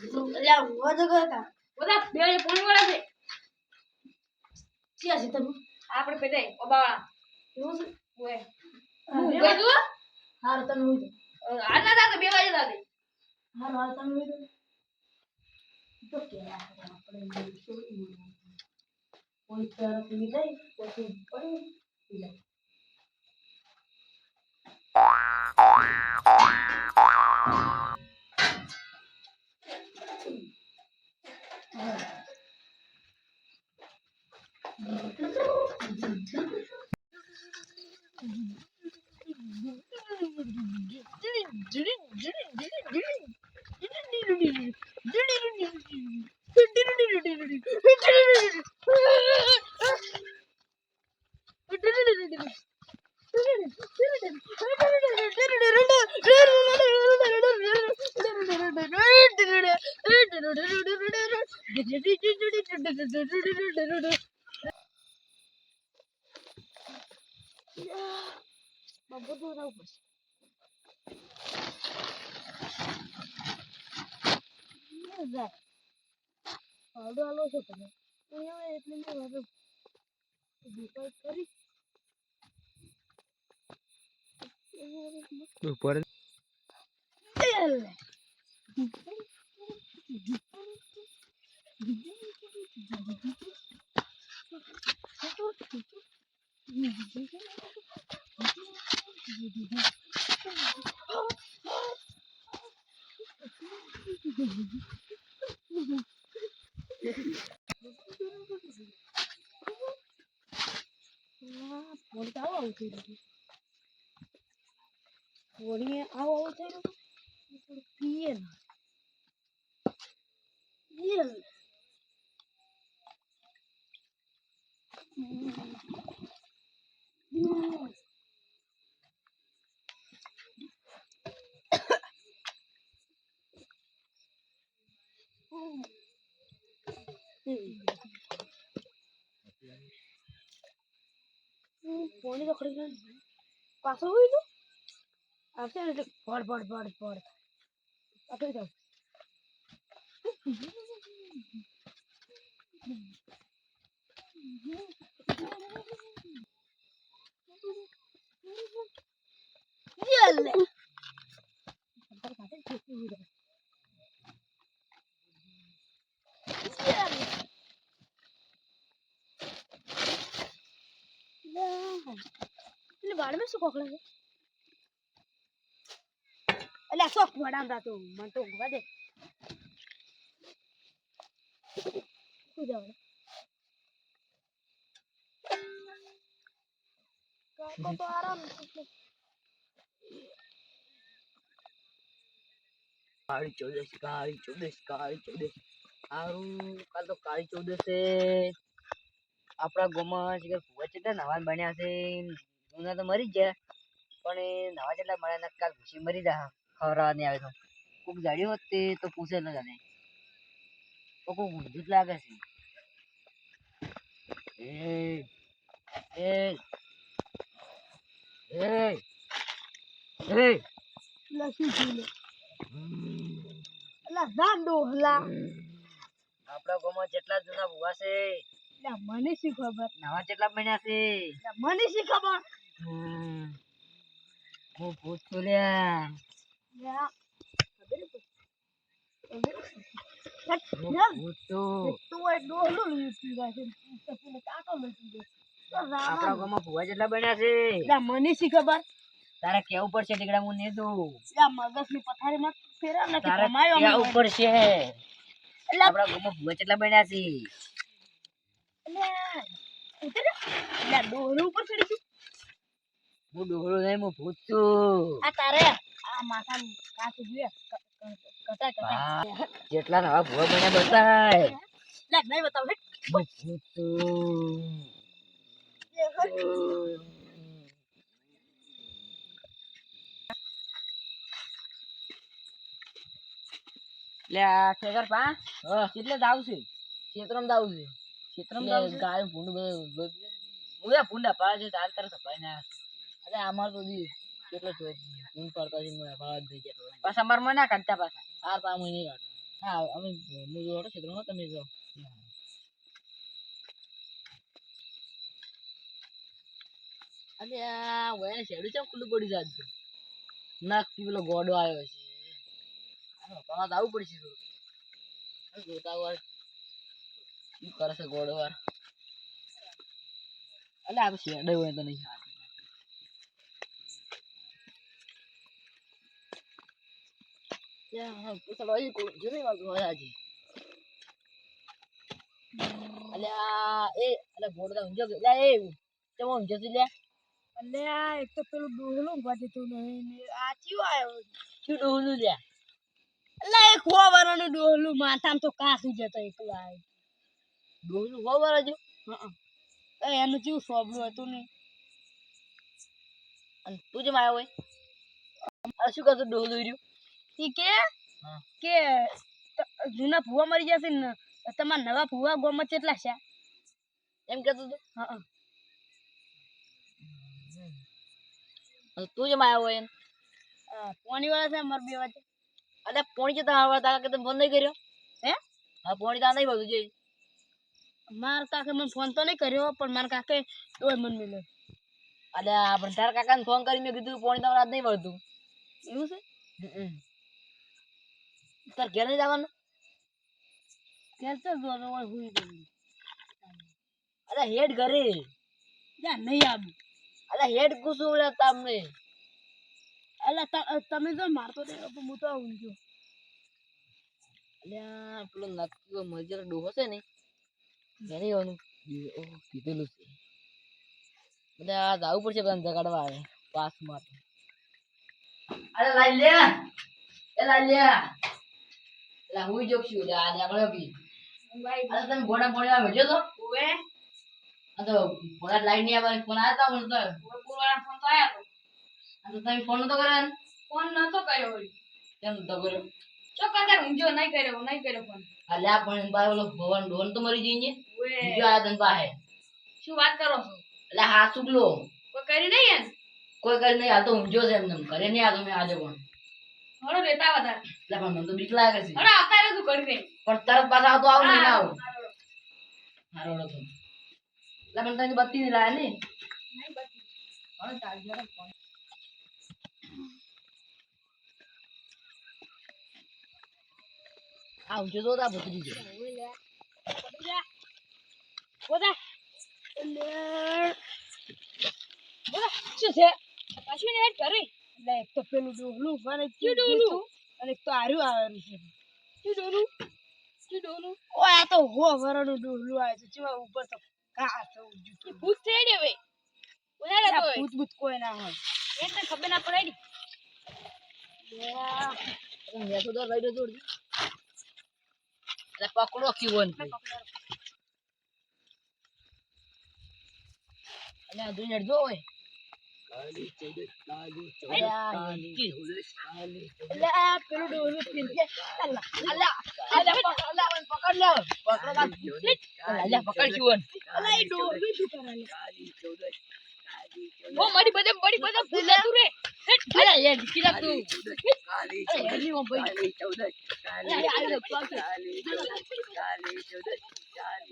અલ્યા હું તો ગયો બધા બે પોણી વાળા છે ક્યાં છે તમે આપણે પેટે ઓબાવાળા એવું છે ઓય હું હું ગયો ગયો હાર તમે હોય આજ ના દાદા 2 વાગે દાદા હાર હાર તમે હોય તો કે આપણે શું કોઈ તરફ ની જાય પછી પડી Babu tuh tahu bos. Iya, kalau halo siapa? Punya itu nih baru. Buka kari. ઉપર Polinha ao outro pieno. Pieno. Poni તો ખરી પાછો હોય તો આવશે ને પડ આપી દો યલે એટલે વાળમે શું કોકળે છે એટલે શોખ વડામ રાતો મન તો ઊંઘવા દે શું જાવ કાકો તો આરામ કાળી ચૌદશ આરું કાલ તો કાળી ચૌદશે આપણા ગામમાં છે ભુવા કેટલા નવાન બન્યા છે જૂના તો મરી જ ગયા પણ એ નવા જેટલા મળ્યા ને કાલ ઘુસી મરી જા ખવડાવવા નહીં આવે તો કોક જાડ્યો હોત તે તો પૂછે ન જાને તો કોક ઊંધું જ લાગે છે એ લસી પીલે અલા જાંડો હલા આપણા ગામમાં જેટલા જૂના ભુવા છે લા મને શી ખબર નવા જેટલા બન્યા છે લા મને શી ખબર હું ભૂત છું લ્યા યા ભૂત છું તું એ ડોલું લીધી છે તને કાકો લીધી છે આપણા ગામમાં ભુવા જેટલા બન્યા છે લા મને શી ખબર તારે કેવું પડશે ટીકડા હું ને દઉં લા મગજની પથારી માં ફેરા નથી તારે કમાયો કેવું પડશે એટલે આપણા ગામમાં ભુવા જેટલા બન્યા છે લા ડોલું ઉપર ચડી ગયું હું ડોહળો નહીં હું ભૂત છું આ તારે આ માથા કાચ જોઈએ કટા જેટલા નવા ભુવા બન્યા બતાય લા નહીં બતાવ હે હું ભૂત છું લે આ ખેતર પા કેટલે દાવ છે ખેતરમ દાવ છે ખેતરમ દાવ છે ગાય ભૂંડ મુયા ભૂંડા પાડે છે તાર તાર સપાઈ ના અરે અમાર તો દી કેટલો ભૂંડ પડતા છે મુયા પાડ દઈ જાય પાછા અમાર મને ના કાઢતા પાછા હાર પા મુઈ નહીં કાઢતા હા અમે હું જોડો ક્ષેત્રમાં તમે જો અરે આ વયા શેડું ચમ ખુલ્લું પડી જાય છે નાખતી પેલો ગોડો આવ્યો છે તમારે આવું પડશે થોડું જોતા વાર શું કરે છે ગોડો વાર અલે આ તો શેડો હોય તો નહીં અલ્યા એક તો પેલું ડોહલું ભજતું નહીં ને આ ચિયો આયો અલ્યા એક હો વરાનું ડોહલું માથામાં તો કાસી જતો એકલો આયો એનું ચિયું સોબલું હતું ને તું જેમ આવ્યો હોય શું કરતો ડોહલું રહ્યું ઈ કે જૂના ભૂવા મરી જશે ને તમારા નવા ભૂવા ગોમાં કેટલા છે એમ કહેતો તું તું જેમ આવ્યો હોય પોણી વાળા છે અમાર બે વચ્ચે અરે પોણી છે તમારા તારા કે તમે ફોન નહીં કર્યો હે હા પોણી તાર નહીં બધું જોઈ માર કાકે મને ફોન તો નહીં કર્યો પણ મારા કાકે તોય મન મિલ્યો અરે પણ તારા કાકાને ફોન કરી મેં કીધું પોણી તમારા નહીં મળતું એવું છે તાર ઘેર નહીં જવાનું ત્યાં તો જોવાનો હોય હુઈ ગયું અરે હેડ ઘરે જા નહીં આવું અરે હેડ કુસુમ લે તમને અલ્યા તમે જો મારતો દે તો હું તો આવું છું અલ્યા પેલો નક્કી મજર ડોહો છે ને એને એનું કીધેલું છે એટલે આ જવું પડશે બધા જગાડવા આવે પાસ માટે અરે લાઈ લે એ લાઈ લે એટલે હું જોક્ષું લે આ આગળ બી અરે તમે ગોડા ગોડા ભેજો તો ઓવે આ તો ગોડા લાઈન ની આવે ફોન આવ્યો તો મને તો પૂરવાળા ફોન તો આયા તો આ તો તમે ફોન નતો કર્યો ફોન નતો કર્યો વળી કેમ નતો કર્યો ચોક્કસ ઊંઝો નહીં કર્યો ફોન અલ્યા પણ બાર ઓલો ભવન ડોન તો મરી જઈએ ઓવે બીજો આ તન પાસે શું વાત કરો છો એટલે હા સુગલો કોઈ કરી નહીં એમ કોઈ કરી નહીં આ તો ઊંઝો છે એમને કરે નહીં આ તો મેં આજે પણ હળો રેતા વધારે એટલે પણ મને તો બીક લાગે છે હળો આવતા રહ્યો તું કરી દે પણ તરત પાછા આવતો આવું નહીં આવું હારો. હારો તો એટલે પણ તને બત્તી નહીં લાયા ને નહીં બચી. હવે ચાલી જરા ફોન આ ઊંઝો તો તા ભૂતરી ગયો બોલા શું છે પાછું ને કરી એટલે એક તો પેલું ડોહલું મને શું ડોહલું? અને એક તો આર્યું આવેલું છે શું ડોલું ઓ આ તો હો વરાનું ડોહલું આવે છે જેમાં ઉપર તો ઘાસ થવું જુઠું ભૂત થઈ ગયો ભાઈ ઓલા રહેતો હોય ભૂત ભૂત કોઈ ના હોય એટલે ખબર ના પડાડી મેં તો લઈ દો જોડી એટલે પકડો કીવન એટલે આ દુનિયા જો હોય એટલે આ પેલું ડોહલું પીર છે અલ્લા અલ્લા પકડ લે પકડ પકડ કીવન અલ્લા એ ડોહલું શું કરે ઓ મારી બધે ભૂત તું રે અરે યાર કિલા તું અરે એની માં ભાઈ કાલી 14 કાલી 14